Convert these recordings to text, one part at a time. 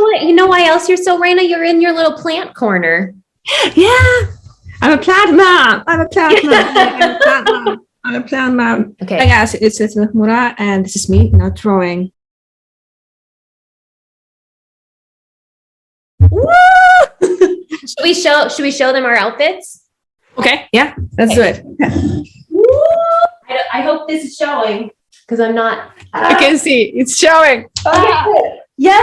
what? You know why else you're so Raina? You're in your little plant corner. Yeah. I'm a plant mom. I'm a plant mom. Okay. Hey guys, it's Chmura, and this is me not drawing. Woo! Should we show them our outfits? Okay. Yeah. Let's do it. Woo! I hope this is showing because I'm not. I can see it's showing. Yeah.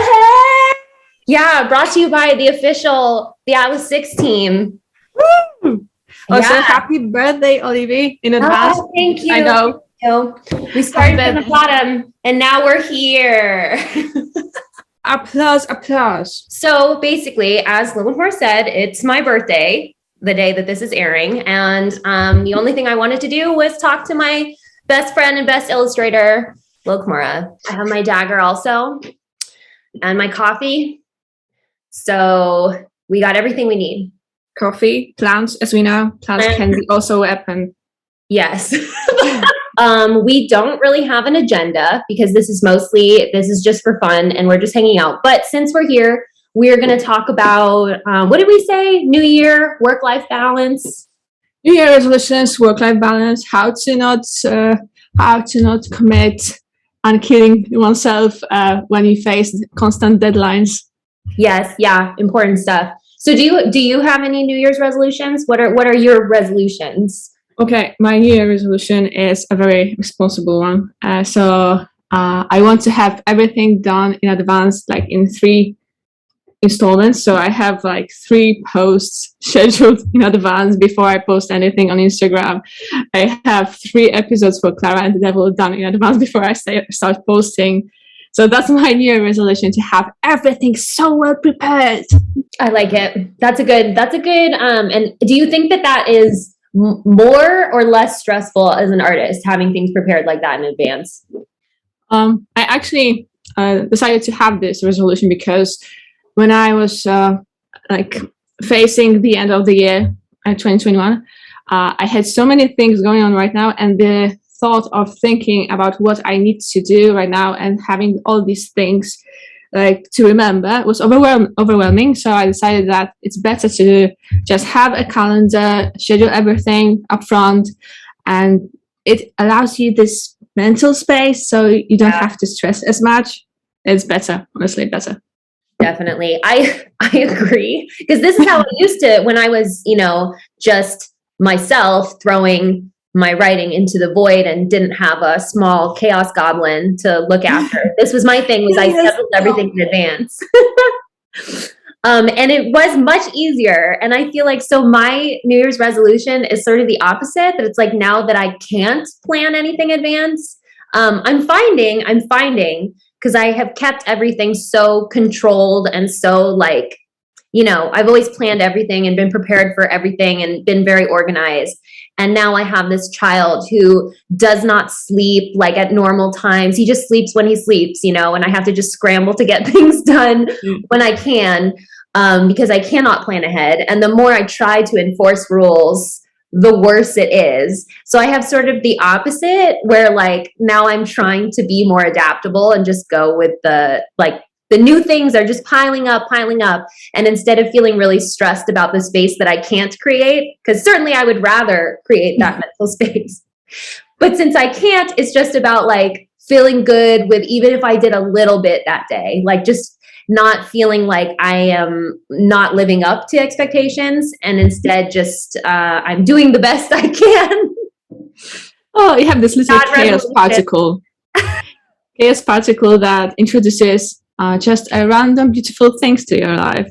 Yeah. Brought to you by the official The Atlas 6 team. Woo! Also, happy birthday, Olivie, in advance. Oh, thank you. I know. We started from the bottom, and now we're here. Applause. So basically, as Chmura said, it's my birthday, the day that this is airing. And the only thing I wanted to do was talk to my best friend and best illustrator, Chmura. I have my dagger also, and my coffee. So we got everything we need. Coffee, plants, as we know, plants can be also a weapon. Yes. We don't really have an agenda because this is just for fun and we're just hanging out. But since we're here, we're going to talk about, what did we say? New Year, work-life balance. New Year resolutions, work-life balance, how to not commit on killing oneself when you face constant deadlines. Yes. Yeah. Important stuff. So do you have any New Year's resolutions? What are your resolutions? Okay, my New Year resolution is a very responsible one. So I want to have everything done in advance, like in 3 installments. So I have like 3 posts scheduled in advance before I post anything on Instagram. I have 3 episodes for Clara and the Devil done in advance before I start posting. So that's my New Year resolution, to have everything so well prepared. I like it. That's a good, and do you think that is more or less stressful as an artist, having things prepared like that in advance? I actually decided to have this resolution because when I was facing the end of the year, 2021, I had so many things going on right now, and the thought of thinking about what I need to do right now and having all these things to remember was overwhelming. So I decided that it's better to just have a calendar, schedule everything up front, and it allows you this mental space so you don't have to stress as much. It's better, honestly, better. Definitely. I agree, because this is how I used to when I was, just myself throwing my writing into the void and didn't have a small chaos goblin to look after. This was my thing, was I scheduled everything in advance. And it was much easier. And I feel like, so my New Year's resolution is sort of the opposite, that it's like now that I can't plan anything in advance, I'm finding, because I have kept everything so controlled and so I've always planned everything and been prepared for everything and been very organized. And now I have this child who does not sleep at normal times. He just sleeps when he sleeps, and I have to just scramble to get things done when I can, because I cannot plan ahead. And the more I try to enforce rules, the worse it is. So I have sort of the opposite, where now I'm trying to be more adaptable and just go with the new things are just piling up. And instead of feeling really stressed about the space that I can't create, because certainly I would rather create that mental space. But since I can't, it's just about feeling good with, even if I did a little bit that day, just not feeling like I am not living up to expectations, and instead just I'm doing the best I can. Oh, you have this little chaos particle. Chaos particle that introduces just a random beautiful things to your life.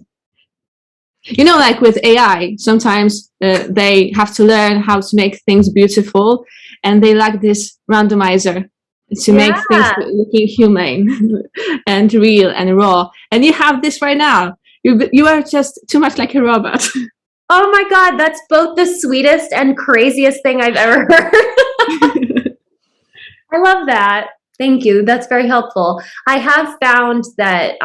With AI, sometimes they have to learn how to make things beautiful, and they lack this randomizer to make things looking humane and real and raw. And you have this right now. You are just too much like a robot. Oh my God, that's both the sweetest and craziest thing I've ever heard. I love that. Thank you. That's very helpful. I have found that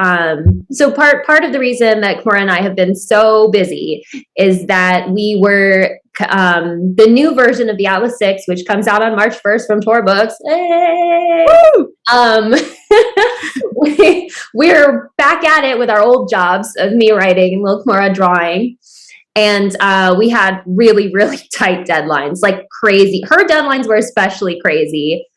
so part of the reason that Chmura and I have been so busy is that we were the new version of the Atlas 6, which comes out on March 1st from Tor Books. Hey! Um, we're back at it with our old jobs of me writing and Lil Chmura drawing. And we had really, really tight deadlines, like crazy. Her deadlines were especially crazy.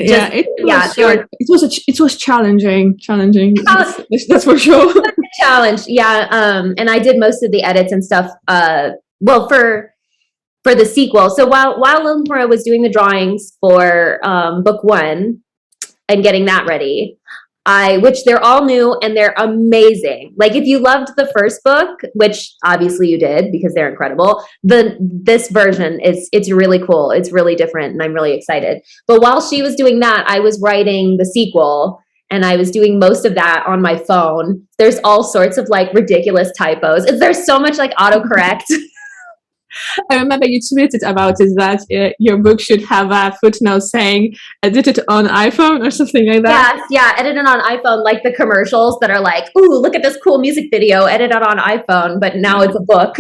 It was challenging. That's for sure. Challenge, yeah. And I did most of the edits and stuff. Well, for the sequel. So while Lil Chmura was doing the drawings for book 1 and getting that ready, which they're all new and they're amazing. Like if you loved the first book, which obviously you did because they're incredible, this version it's really cool. It's really different and I'm really excited. But while she was doing that, I was writing the sequel and I was doing most of that on my phone. There's all sorts of like ridiculous typos. There's so much like autocorrect. I remember you tweeted about it that your book should have a footnote saying edited on iPhone or something like that. Yes, yeah, edited on iPhone, like the commercials that are like, ooh, look at this cool music video edited on iPhone, but now it's a book.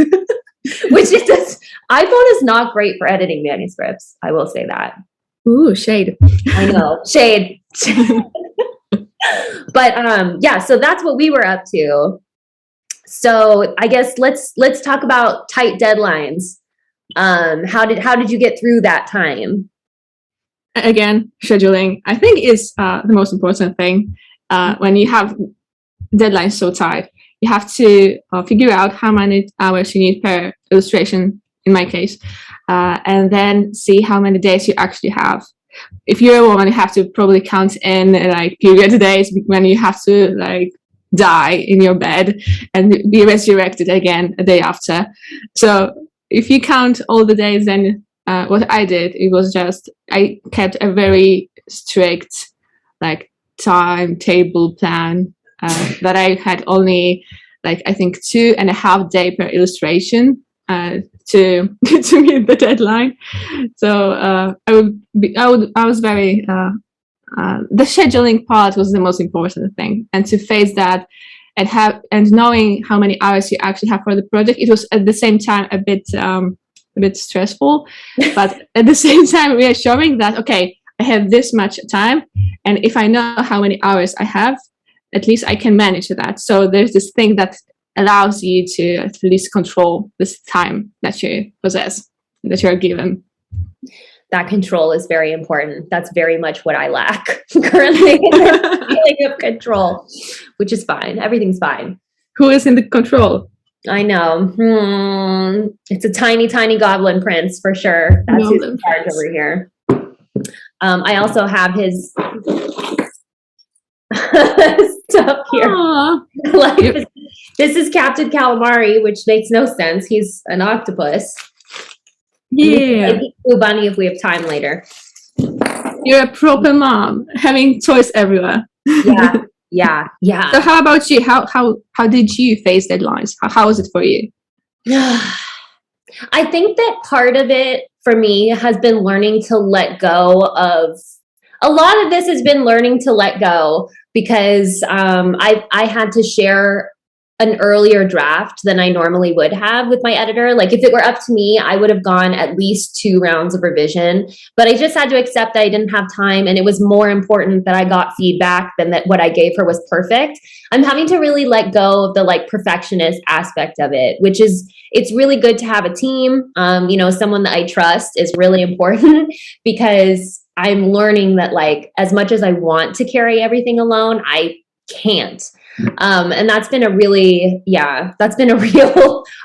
Which is just, iPhone is not great for editing manuscripts. I will say that. Ooh, shade. I know, shade. But yeah, so that's what we were up to. So I guess let's talk about tight deadlines. How did you get through that time? Again, scheduling, I think, is the most important thing. When you have deadlines so tight, you have to figure out how many hours you need per illustration, in my case, and then see how many days you actually have. If you're a woman, you have to probably count in like period days when you have to like die in your bed and be resurrected again a day after. So if you count all the days, then what I did, it was just I kept a very strict like timetable plan that I had only like I think 2.5 days per illustration to meet the deadline. So I was very the scheduling part was the most important thing, and to face that and knowing how many hours you actually have for the project, it was at the same time a bit stressful, but at the same time reassuring that okay, I have this much time, and if I know how many hours I have, at least I can manage that. So there's this thing that allows you to at least control this time that you possess, that you're given. That control is very important. That's very much what I lack currently. Feeling of control, which is fine. Everything's fine. Who is in the control? I know. It's a tiny, tiny goblin prince for sure. That's who's in charge over here. I also have his stuff here. Like, this is Captain Calamari, which makes no sense. He's an octopus. Yeah. Bunny if we have time later. You're a proper mom, having toys everywhere. Yeah. So how about you? How did you face deadlines? How was it for you? I think that part of it for me has been learning to let go of. A lot of this has been learning to let go because I had to share an earlier draft than I normally would have with my editor. Like if it were up to me, I would have gone at least 2 rounds of revision, but I just had to accept that I didn't have time. And it was more important that I got feedback than that what I gave her was perfect. I'm having to really let go of the like perfectionist aspect of it, which is, it's really good to have a team. Someone that I trust is really important because I'm learning that like, as much as I want to carry everything alone, I can't. And that's been a real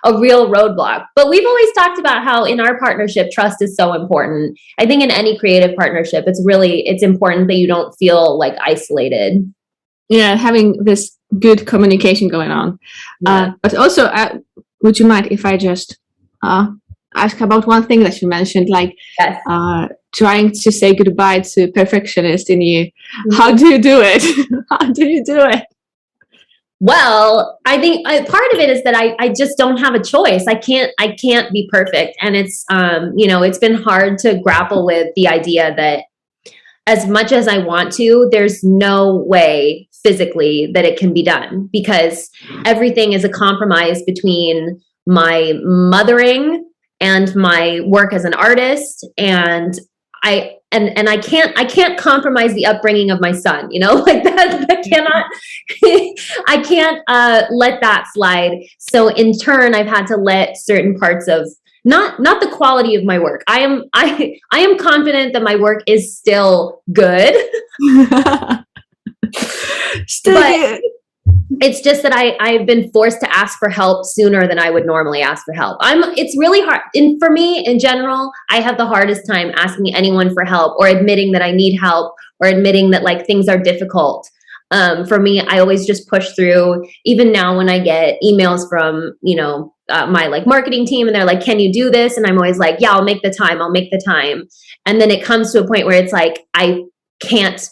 roadblock. But we've always talked about how in our partnership, trust is so important. I think in any creative partnership, it's important that you don't feel like isolated. Yeah, having this good communication going on. Yeah. But also, would you mind if I just ask about one thing that you mentioned, like yes. Trying to say goodbye to perfectionist in you? Mm-hmm. How do you do it? How do you do it? Well, I think part of it is that I just don't have a choice. I can't be perfect. And it's, it's been hard to grapple with the idea that as much as I want to, there's no way physically that it can be done, because everything is a compromise between my mothering and my work as an artist. And I can't compromise the upbringing of my son, like that cannot, I can't let that slide. So in turn, I've had to let certain parts of, not the quality of my work. I am confident that my work is still good. Still But good. it's just that I've been forced to ask for help sooner than I would normally ask for help. It's really hard. And for me in general, I have the hardest time asking anyone for help, or admitting that I need help, or admitting that like things are difficult. For me, I always just push through. Even now when I get emails from, my like marketing team, and they're like, can you do this? And I'm always like, yeah, I'll make the time. And then it comes to a point where it's like, I can't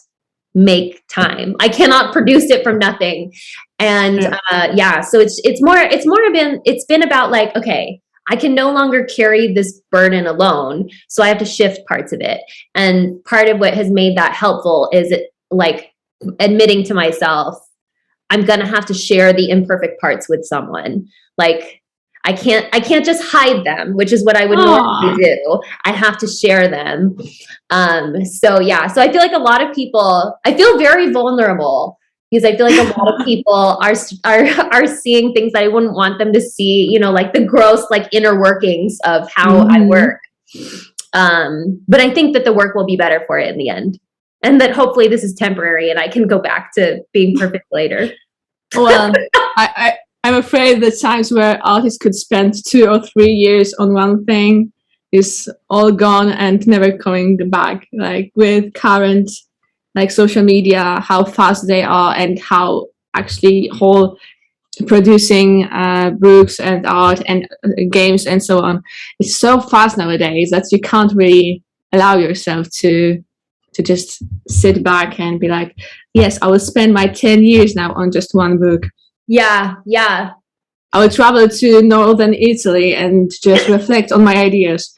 make time. I cannot produce it from nothing. And so it's been about like, okay, I can no longer carry this burden alone. So I have to shift parts of it. And part of what has made that helpful is it like admitting to myself, I'm going to have to share the imperfect parts with someone. Like I can't just hide them, which is what I would normally do. I have to share them. So I feel like a lot of people, I feel very vulnerable, because I feel like a lot of people are seeing things that I wouldn't want them to see, like the gross, like inner workings of how I work. But I think that the work will be better for it in the end. And that hopefully this is temporary and I can go back to being perfect later. Well, I'm afraid the times where artists could spend 2 or 3 years on one thing is all gone and never coming back. Like with current like social media, how fast they are, and how actually whole producing books and art and games and so on, it's so fast nowadays that you can't really allow yourself to just sit back and be like, yes, I will spend my 10 years now on just one book. Yeah. I will travel to northern Italy and just reflect on my ideas.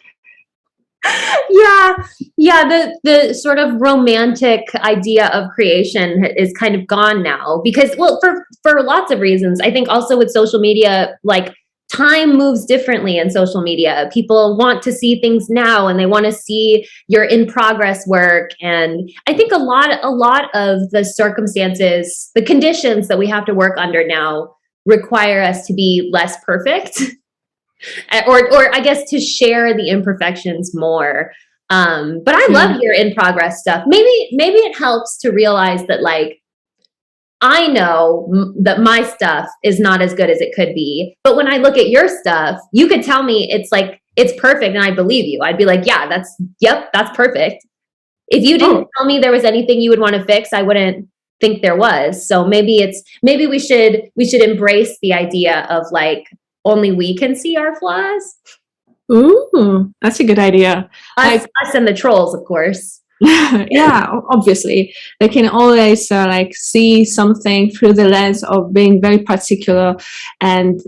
Yeah. The sort of romantic idea of creation is kind of gone now, because, well, for lots of reasons. I think also with social media, like time moves differently in social media. People want to see things now, and they want to see your in progress work. And I think a lot of the circumstances, the conditions that we have to work under now require us to be less perfect, or I guess to share the imperfections more. But I love your in progress stuff. Maybe it helps to realize that, like, I know that my stuff is not as good as it could be, but when I look at your stuff, you could tell me it's like, it's perfect, and I believe you. I'd be like, yeah, that's perfect. If you didn't tell me there was anything you would want to fix, I wouldn't think there was. So maybe we should embrace the idea of like, only we can see our flaws. Ooh, that's a good idea. Us and the trolls, of course. Yeah, obviously they can always see something through the lens of being very particular. And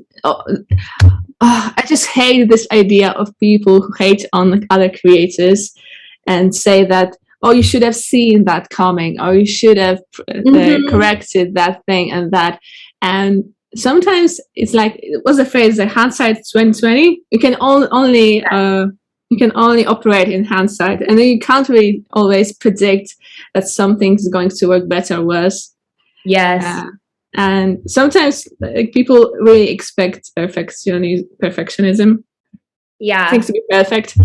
I just hate this idea of people who hate on other creators and say that, oh, you should have seen that coming, or you should have corrected that thing and that. And sometimes it's like, what's the phrase, the hindsight 2020? You can only operate in hindsight, and then you can't really always predict that something's going to work better or worse. Yes. And sometimes people really expect perfectionism. Yeah. Things to be perfect.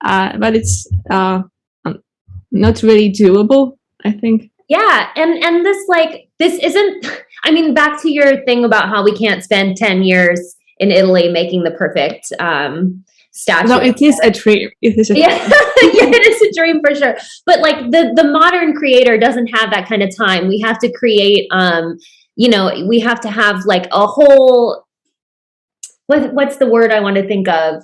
But it's not really doable, I think. Yeah. And this isn't, I mean, back to your thing about how we can't spend 10 years in Italy making the perfect statue. No, it is a dream. It is a dream. Yeah, it is a dream for sure. But like the modern creator doesn't have that kind of time. We have to create, we have to have like a whole, what's the word I want to think of?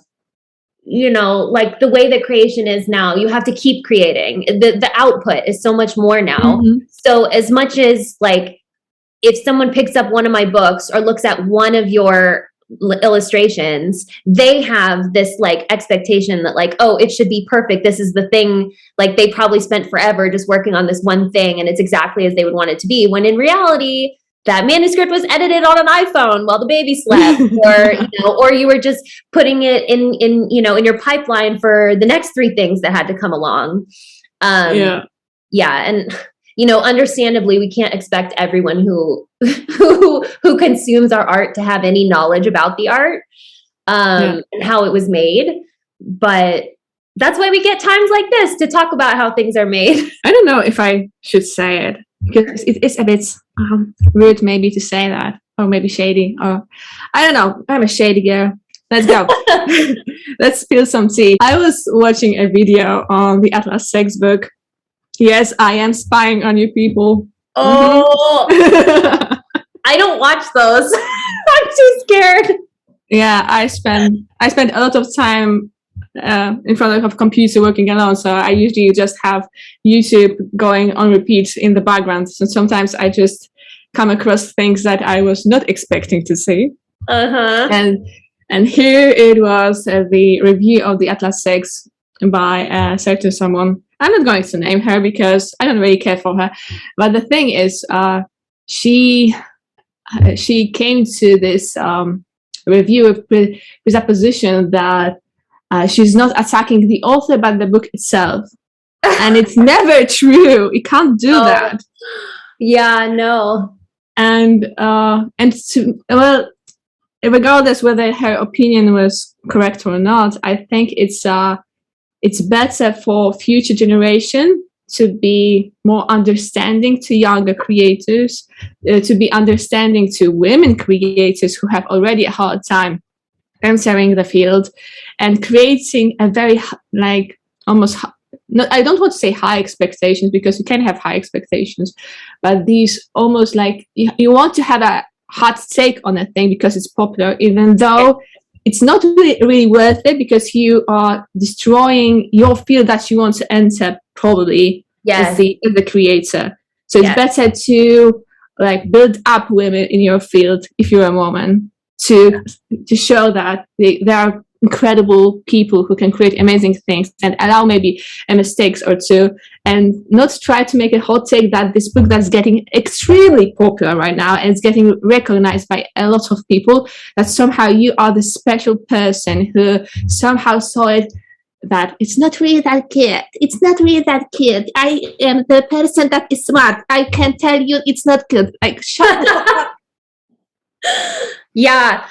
Like the way that creation is now, you have to keep creating. The output is so much more now. So as much as like, if someone picks up one of my books or looks at one of your illustrations, they have this like expectation that like, oh, it should be perfect. This is the thing. Like they probably spent forever just working on this one thing and it's exactly as they would want it to be. When in reality, that manuscript was edited on an iPhone while the baby slept, or or you were just putting it in in your pipeline for the next 3 things that had to come along. Yeah, and understandably, we can't expect everyone who who consumes our art to have any knowledge about the art and how it was made. But that's why we get times like this to talk about how things are made. I don't know if I should say it, because it is a bit rude maybe to say that, or maybe shady, or I don't know. I'm a shady girl. Let's go. Let's spill some tea. I was watching a video on the Atlas Sex book. Yes, I am spying on you people. Oh, I don't watch those. I'm too scared. Yeah, I spend a lot of time in front of a computer working alone, so I usually just have YouTube going on repeat in the background. So sometimes I just come across things that I was not expecting to see. And here it was, the review of the Atlas Sex by a certain someone. I'm not going to name her because I don't really care for her. But the thing is, she came to this review with a position that she's not attacking the author but the book itself, and it's never true. You can't do that. Yeah, no. And regardless whether her opinion was correct or not, I think it's better for future generation to be more understanding to younger creators, to be understanding to women creators who have already a hard time entering the field, and creating a very I don't want to say high expectations, because you can have high expectations, but these almost like you want to have a hot take on a thing because it's popular, even though it's not really worth it, because you are destroying your field that you want to enter probably as the creator. So it's better to like build up women in your field if you're a woman, to show that there are incredible people who can create amazing things, and allow maybe a mistakes or two, and not try to make a hot take that this book that's getting extremely popular right now and it's getting recognized by a lot of people, that somehow you are the special person who somehow saw it, that it's not really that cute. It's not really that cute. I am the person that is smart. I can tell you it's not good. Like, shut up. Yeah,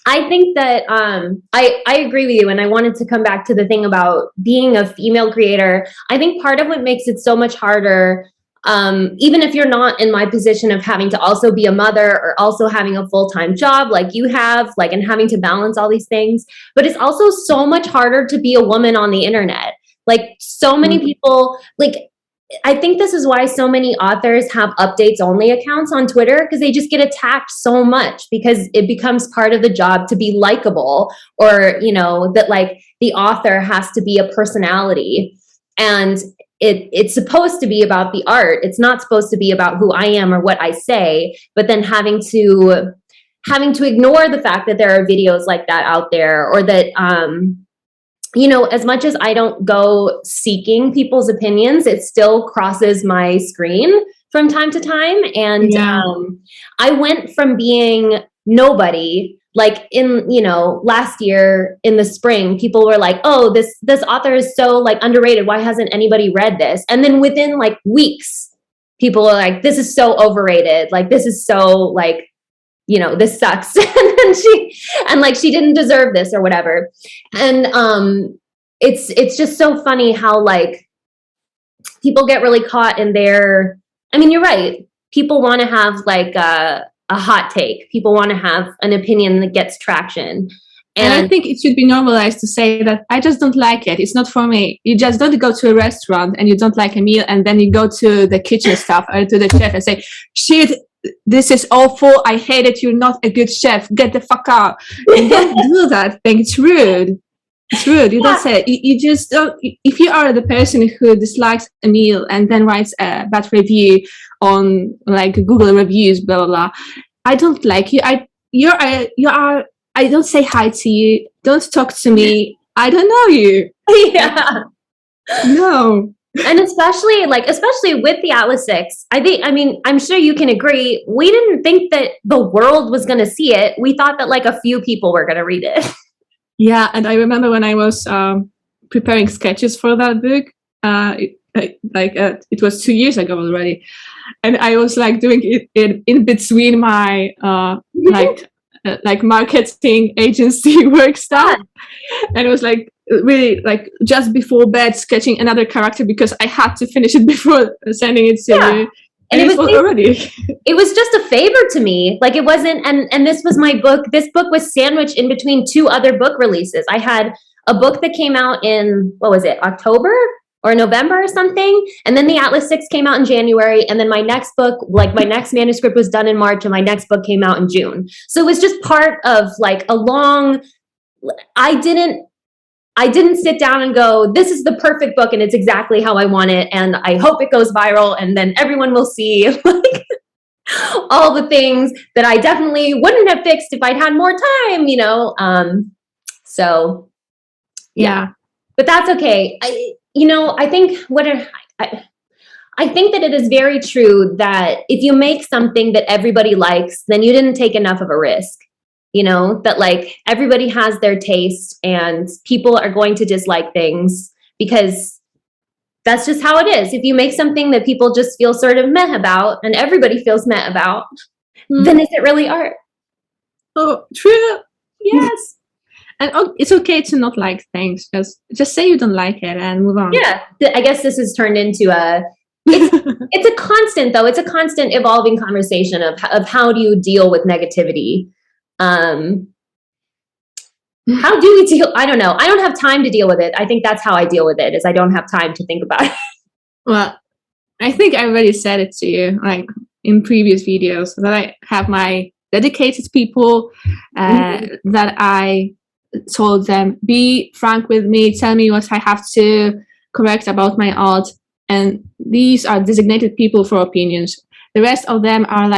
I think that I agree with you, and I wanted to come back to the thing about being a female creator. I think part of what makes it so much harder, even if you're not in my position of having to also be a mother or also having a full-time job like you have, like, and having to balance all these things, but it's also so much harder to be a woman on the internet. Like, so many people, like, I think this is why so many authors have updates only accounts on Twitter, because they just get attacked so much, because it becomes part of the job to be likable, or, that like the author has to be a personality, and it's supposed to be about the art. It's not supposed to be about who I am or what I say, but then having to ignore the fact that there are videos like that out there, or that, as much as I don't go seeking people's opinions, it still crosses my screen from time to time. And I went from being nobody, like in, last year in the spring, people were like, oh, this author is so like underrated. Why hasn't anybody read this? And then within like weeks, people are like, this is so overrated. Like, this is so like, this sucks. and she didn't deserve this or whatever. And it's just so funny how like people get really caught in their, I mean, you're right. People want to have like a hot take. People want to have an opinion that gets traction. And I think it should be normalized to say that I just don't like it. It's not for me. You just don't go to a restaurant and you don't like a meal, and then you go to the kitchen staff or to the chef and say, shit, this is awful. I hate it. You're not a good chef. Get the fuck out. You don't do that thing. It's rude. It's rude. You don't say it. You just don't. If you are the person who dislikes a meal and then writes a bad review on like Google reviews, blah, blah, blah. I don't like you. I don't say hi to you. Don't talk to me. I don't know you. Yeah. No. And especially with the Atlas 6, I mean, I'm sure you can agree, we didn't think that the world was going to see it. We thought that like a few people were going to read it. Yeah, and I remember when I was preparing sketches for that book, it was 2 years ago already, and I was like doing it in between my like marketing agency work stuff, and it was like really like just before bed sketching another character because I had to finish it before sending it to you. And it was already. It was just a favor to me. Like it wasn't, and this was my book. This book was sandwiched in between two other book releases. I had a book that came out in, what was it, October or November or something? And then the Atlas 6 came out in January. And then my next book, like my next manuscript was done in March and my next book came out in June. So it was just part of like a long, I didn't sit down and go, this is the perfect book and it's exactly how I want it. And I hope it goes viral and then everyone will see like all the things that I definitely wouldn't have fixed if I'd had more time, you know? So yeah, but that's okay. I think I think that it is very true that if you make something that everybody likes, then you didn't take enough of a risk. You know, that like everybody has their taste and people are going to dislike things because that's just how it is. If you make something that people just feel sort of meh about and everybody feels meh about, then is it really art? Oh, true. Yes. And it's okay to not like things. Just say you don't like it and move on. Yeah. I guess this has turned into it's a constant though. It's a constant evolving conversation of how do you deal with negativity? How do we deal? I don't know. I don't have time to deal with it. I think that's how I deal with it, is I don't have time to think about it. Well, I think I already said it to you, like in previous videos, that I have my dedicated people that I told them, be frank with me, tell me what I have to correct about my art. And these are designated people for opinions. The rest of them are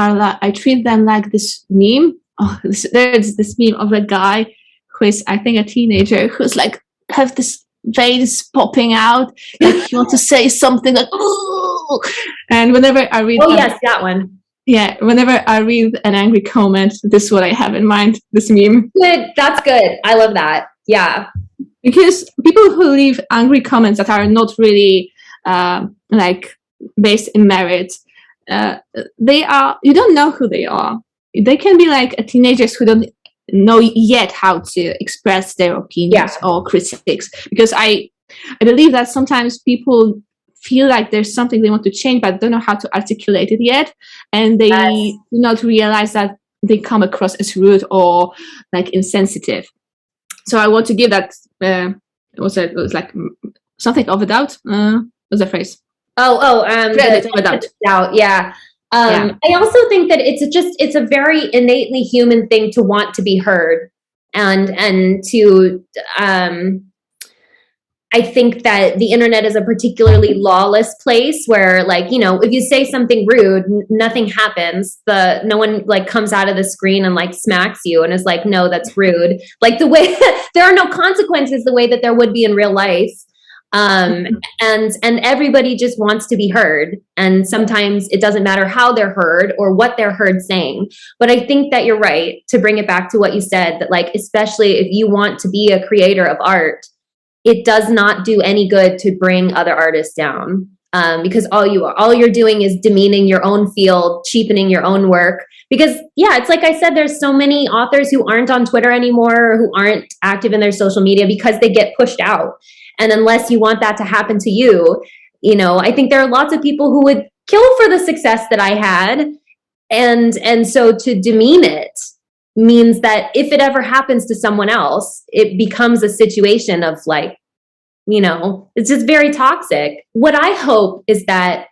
I treat them like this meme. Oh, there's this meme of a guy who is, I think, a teenager who's like have this veins popping out, like he wants to say something like, "Ooh!" And whenever I read, yes, that one. Yeah, whenever I read an angry comment, this is what I have in mind. This meme. Good. That's good. I love that. Yeah. Because people who leave angry comments that are not really like based in merit. You don't know who they are. They can be like teenagers who don't know yet how to express their opinions or critics, because I believe that sometimes people feel like there's something they want to change but don't know how to articulate it yet, and they do not realize that they come across as rude or like insensitive. So I want to give that it was like something of a doubt. What's the phrase? Credit of a doubt. Yeah. I also think that it's a very innately human thing to want to be heard, and to I think that the internet is a particularly lawless place where, like, you know, if you say something rude, nothing happens. No one like comes out of the screen and like smacks you and is like, no, that's rude. Like the way there are no consequences the way that there would be in real life. And everybody just wants to be heard. And sometimes it doesn't matter how they're heard or what they're heard saying. But I think that you're right to bring it back to what you said, that like, especially if you want to be a creator of art, it does not do any good to bring other artists down, because all you're doing is demeaning your own field, cheapening your own work. Because it's like I said, there's so many authors who aren't on Twitter anymore, who aren't active in their social media because they get pushed out. And unless you want that to happen to you, you know, I think there are lots of people who would kill for the success that I had. And so to demean it means that if it ever happens to someone else, it becomes a situation of like, you know, it's just very toxic. What I hope is that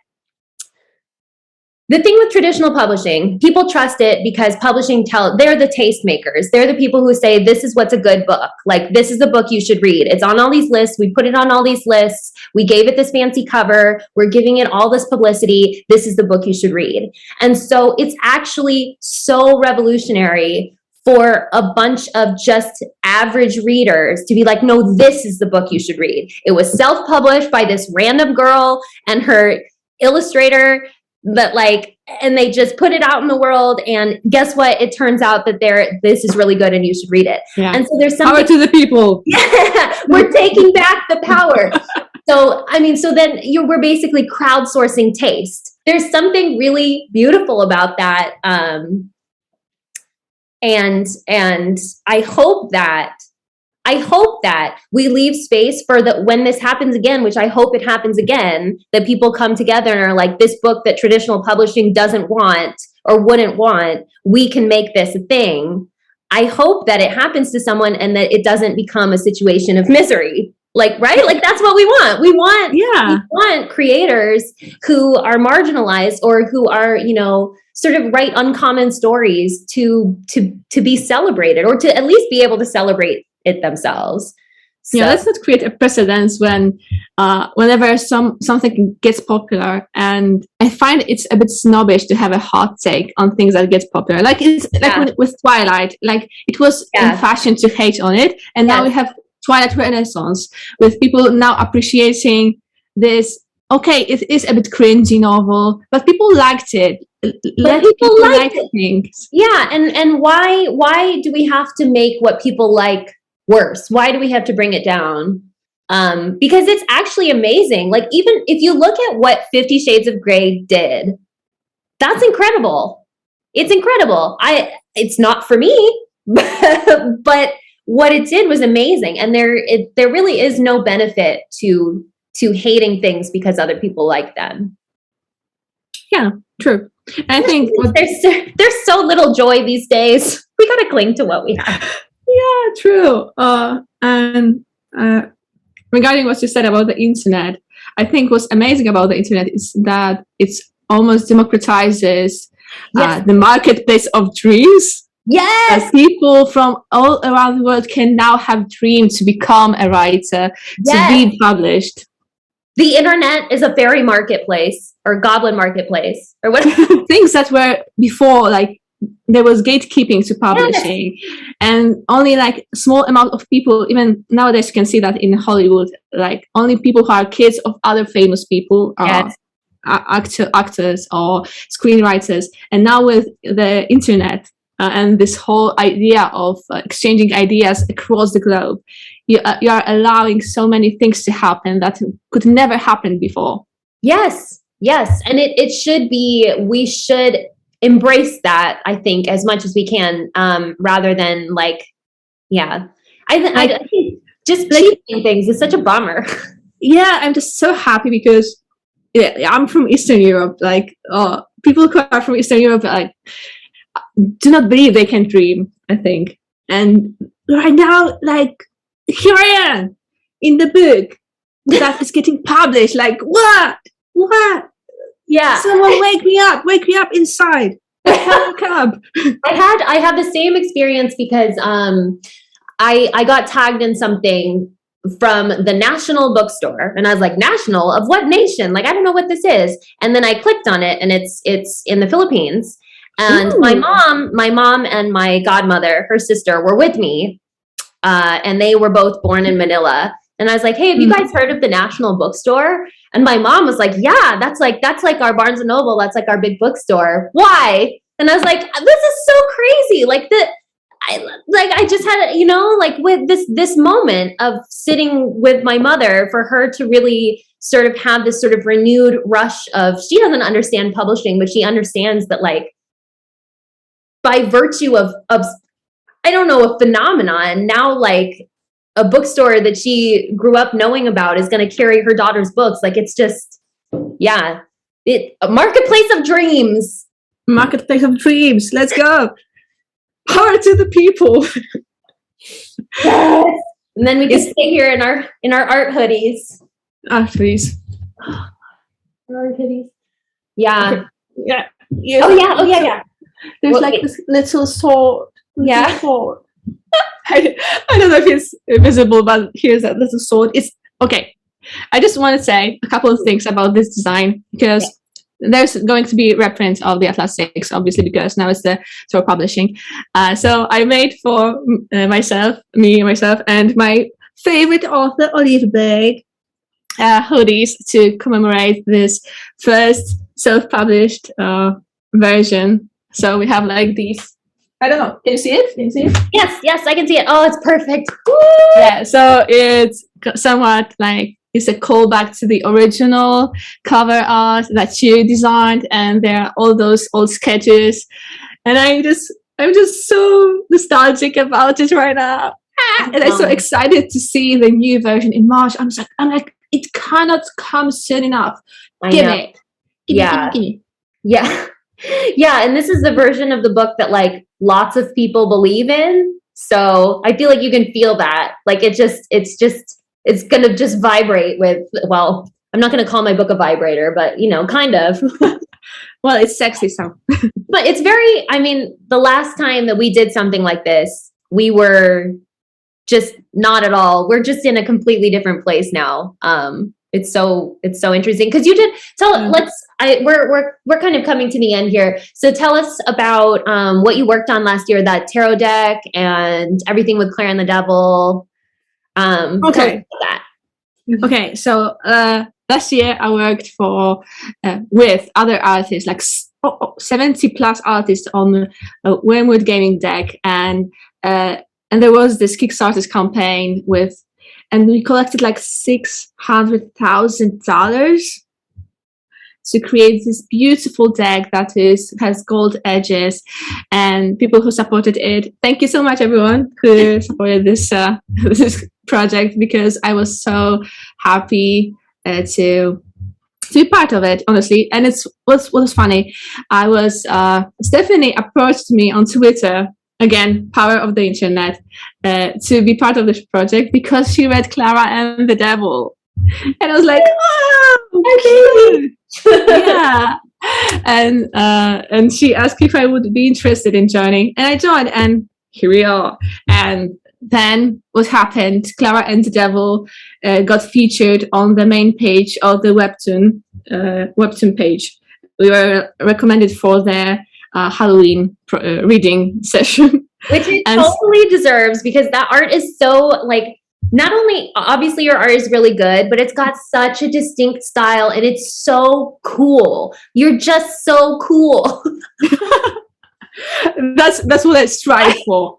the thing with traditional publishing, people trust it because they're the tastemakers. They're the people who say, this is what's a good book. Like, this is the book you should read. It's on all these lists. We put it on all these lists. We gave it this fancy cover. We're giving it all this publicity. This is the book you should read. And so it's actually so revolutionary for a bunch of just average readers to be like, no, this is the book you should read. It was self-published by this random girl and her illustrator, but and they just put it out in the world, and guess what? It turns out that this is really good and you should read it. Yeah. And so there's something— power to the people. Yeah, we're taking back the power. So, I mean, so then we're basically crowdsourcing taste. There's something really beautiful about that. And I hope that we leave space for when this happens again, which I hope it happens again, that people come together and are like, this book that traditional publishing doesn't want or wouldn't want, we can make this a thing. I hope that it happens to someone and that it doesn't become a situation of misery. Like, right? Like, that's what we want. We want creators who are marginalized or who are, sort of write uncommon stories to be celebrated, or to at least be able to celebrate it themselves. So. Yeah, let's not create a precedent whenever something gets popular. And I find it's a bit snobbish to have a hot take on things that get popular. Like with Twilight, like it was in fashion to hate on it, and now we have Twilight Renaissance with people now appreciating this. Okay, it is a bit cringy novel, but people liked it. Let people like things. Yeah, and why do we have to make what people like worse? Why do we have to bring it down? Because it's actually amazing. Like, even if you look at what 50 Shades of Grey did, that's incredible. It's incredible. It's not for me, but what it did was amazing. And there really is no benefit to hating things because other people like them. Yeah, true. I think there's so little joy these days. We gotta cling to what we have. Yeah, true. And regarding what you said about the internet, I think what's amazing about the internet is that it's almost democratizes the marketplace of dreams. Yes. That people from all around the world can now have dreams to become a writer, to be published. The internet is a fairy marketplace or goblin marketplace or what? Things that were before, like there was gatekeeping to publishing, and only like a small amount of people, even nowadays you can see that in Hollywood, like only people who are kids of other famous people are actors or screenwriters. And now with the internet and this whole idea of exchanging ideas across the globe, you are allowing so many things to happen that could never happen before. Yes. And it should be, we should embrace that, I think, as much as we can, rather than I think just cheating things is such a bummer. Yeah, I'm just so happy because I'm from Eastern Europe. Like, people who are from Eastern Europe, do not believe they can dream, I think. And right now, here I am in the book that is getting published. Like, what? Yeah. Someone wake me up inside. Come. I had the same experience because I got tagged in something from the National Bookstore, and I was like, national of what nation? Like, I don't know what this is. And then I clicked on it, and it's in the Philippines. And my mom and my godmother, her sister, were with me. And they were both born in Manila. And I was like, hey, have you guys heard of the National Bookstore? And my mom was like, yeah, that's like our Barnes and Noble. That's like our big bookstore. Why? And I was like, this is so crazy. I just had, with this moment of sitting with my mother, for her to really sort of have this sort of renewed rush of, she doesn't understand publishing, but she understands that by virtue of I don't know, a phenomenon, now a bookstore that she grew up knowing about is going to carry her daughter's books. It's just, a marketplace of dreams. Marketplace of dreams. Let's go. Power to the people. Yes. And then we can stay here in our art hoodies. Art hoodies. Art hoodies. Yeah. Okay. Yeah. Yes. Oh yeah. There's Well, like this little sword. Yeah. Sword. I don't know if it's visible, but here's that little sword. It's okay. I just want to say a couple of things about this design because there's going to be reprint of the Atlas 6, obviously, because now it's the Tor publishing. So I made for myself, and my favorite author, Olivie, hoodies to commemorate this first self-published version. So we have like these. I don't know. Can you see it? Yes, I can see it. Oh, it's perfect. Woo! Yeah. So it's somewhat like it's a callback to the original cover art that you designed, and there are all those old sketches. And I'm just so nostalgic about it right now. And I'm so excited to see the new version in March. I'm like, it cannot come soon enough. Give me. Yeah. Yeah, and this is the version of the book that like lots of people believe in. So I feel like you can feel that. Like it's gonna just vibrate with, well, I'm not gonna call my book a vibrator, but you know, kind of. Well, it's sexy, so. But it's very, I mean, the last time that we did something like this, we were just not at all. We're just in a completely different place now. It's so interesting because you did tell. We're kind of coming to the end here. So tell us about what you worked on last year, that tarot deck and everything with Claire and the Devil. Okay. That. Okay. So last year I worked with other artists, like 70 plus artists on a Wormwood gaming deck, and there was this Kickstarter campaign and we collected like $600,000 to create this beautiful deck that has gold edges, and people who supported it. Thank you so much, everyone who supported this this project, because I was so happy to be part of it, honestly. And what was funny, Stephanie approached me on Twitter. Again, power of the internet, to be part of this project because she read Clara and the Devil. And I was like, oh, yeah. And she asked if I would be interested in joining. And I joined, and here we are. And then what happened? Clara and the Devil got featured on the main page of the webtoon page. We were recommended for their Halloween reading session, which it totally deserves, because that art is so like, not only obviously your art is really good, but it's got such a distinct style and it's so cool. You're just so cool. That's what I strive for.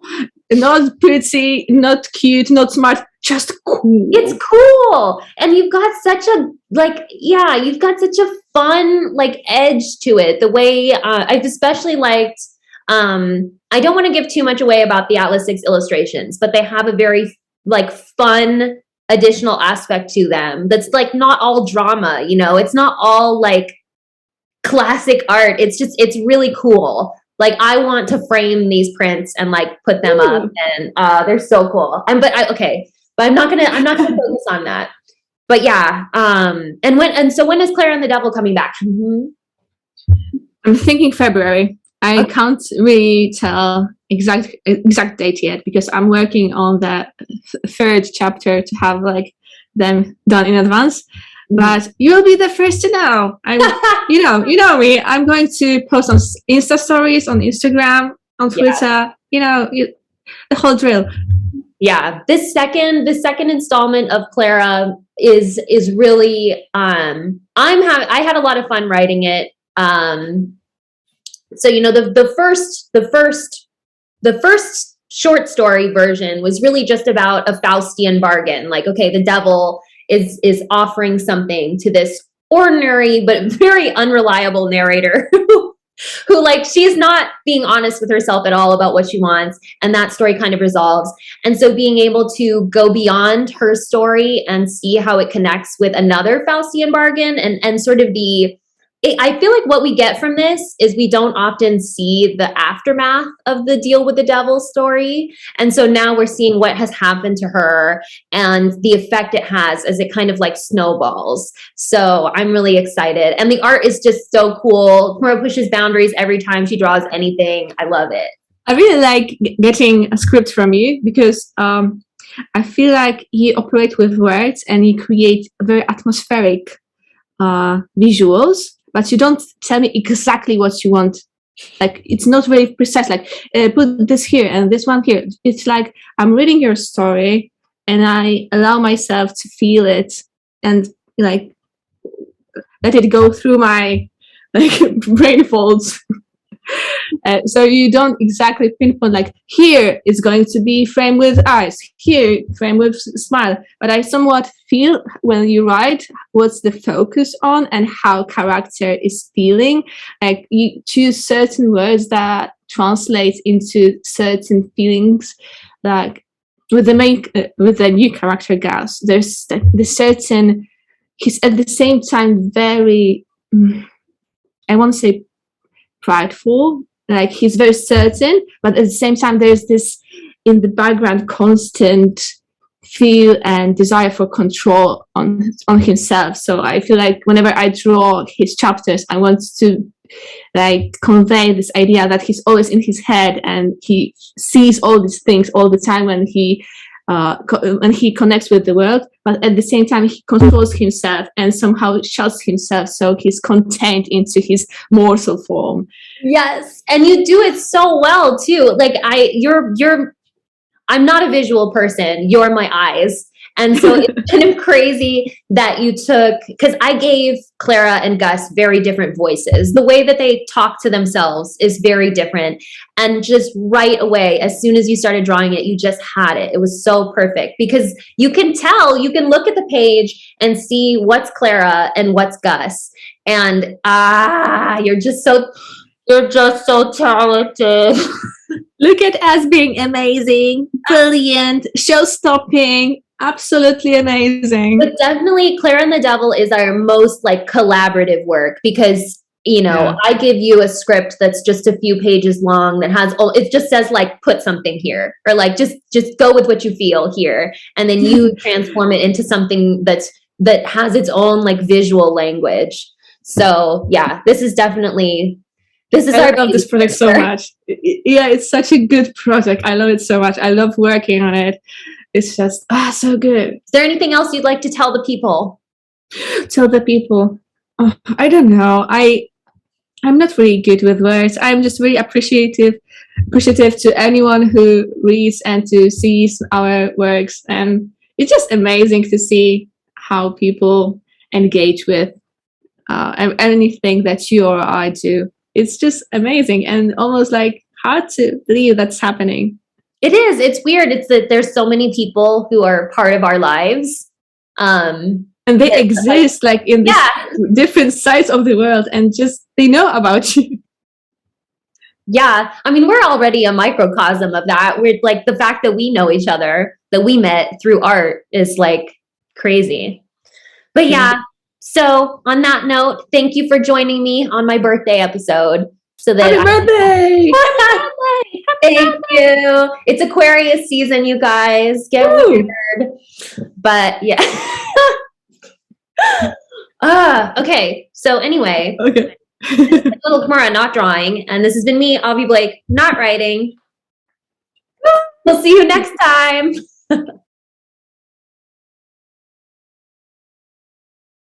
Not pretty, not cute, not smart, just cool. It's cool. And you've got such a you've got such a fun like edge to it. The way I've especially liked, I don't want to give too much away about the Atlas 6 illustrations, but they have a very like fun additional aspect to them that's like not all drama, you know, it's not all like classic art. It's really cool. Like I want to frame these prints and like put them up, and they're so cool. But I'm not gonna focus on that. But yeah, so when is Claire and the Devil coming back? Mm-hmm. I'm thinking February. I can't really tell exact date yet because I'm working on the third chapter to have like them done in advance. But you'll be the first to know. You know me. I'm going to post on Insta stories, on Instagram, on Twitter. Yeah. The whole drill. Yeah, this second installment of Clara is really. I had a lot of fun writing it. So the first short story version was really just about a Faustian bargain. Like, okay, the devil is offering something to this ordinary but very unreliable narrator who like she's not being honest with herself at all about what she wants, and that story kind of resolves. And so being able to go beyond her story and see how it connects with another Faustian bargain and sort of the I feel like what we get from this is we don't often see the aftermath of the deal with the devil story. And so now we're seeing what has happened to her and the effect it has as it kind of like snowballs. So I'm really excited. And the art is just so cool. Chmura pushes boundaries every time she draws anything. I love it. I really like getting a script from you because I feel like you operate with words and you create very atmospheric visuals, but you don't tell me exactly what you want. Like, it's not very precise, like put this here and this one here. It's like I'm reading your story and I allow myself to feel it and like let it go through my like brain folds. So you don't exactly pinpoint like here is going to be frame with eyes, here frame with smile, but I somewhat feel when you write what's the focus on and how character is feeling. Like you choose certain words that translate into certain feelings. Like with the new character Gus, there's the certain, he's at the same time very I want to say prideful, like he's very certain, but at the same time there's this in the background constant feel and desire for control on himself. So I feel like whenever I draw his chapters, I want to like convey this idea that he's always in his head and he sees all these things all the time when he connects with the world, but at the same time he controls himself and somehow shuts himself so he's contained into his mortal form. Yes, and you do it so well too. Like I'm not a visual person. You're my eyes. And so it's kind of crazy that you took, because I gave Clara and Gus very different voices. The way that they talk to themselves is very different. And just right away, as soon as you started drawing it, you just had it. It was so perfect because you can tell, you can look at the page and see what's Clara and what's Gus. And you're just so talented. Look at us being amazing, brilliant, show-stopping, absolutely amazing. But definitely Clara and the Devil is our most like collaborative work because, you know, yeah. I give you a script that's just a few pages long that has it just says like put something here or like just go with what you feel here, and then you transform it into something that has its own like visual language. So yeah, this is I love this project so much. Yeah, it's such a good project. I love it so much. I love working on it. It's just so good. Is there anything else you'd like to tell the people? Tell the people. Oh, I don't know. I'm not really good with words. I'm just really appreciative to anyone who reads and to sees our works, and it's just amazing to see how people engage with anything that you or I do. It's just amazing and almost like hard to believe that's happening. It is. It's weird. It's that there's so many people who are part of our lives. And they exist like in these different sides of the world and just they know about you. Yeah. I mean, we're already a microcosm of that. We're like the fact that we know each other, that we met through art is like crazy. But yeah. So on that note, thank you for joining me on my birthday episode. So that Happy birthday! Thank you. It's Aquarius season, you guys. Get weird. But yeah. Okay. So anyway. Okay. This is little Chmura not drawing, and this has been me, Olivie Blake, not writing. We'll see you next time.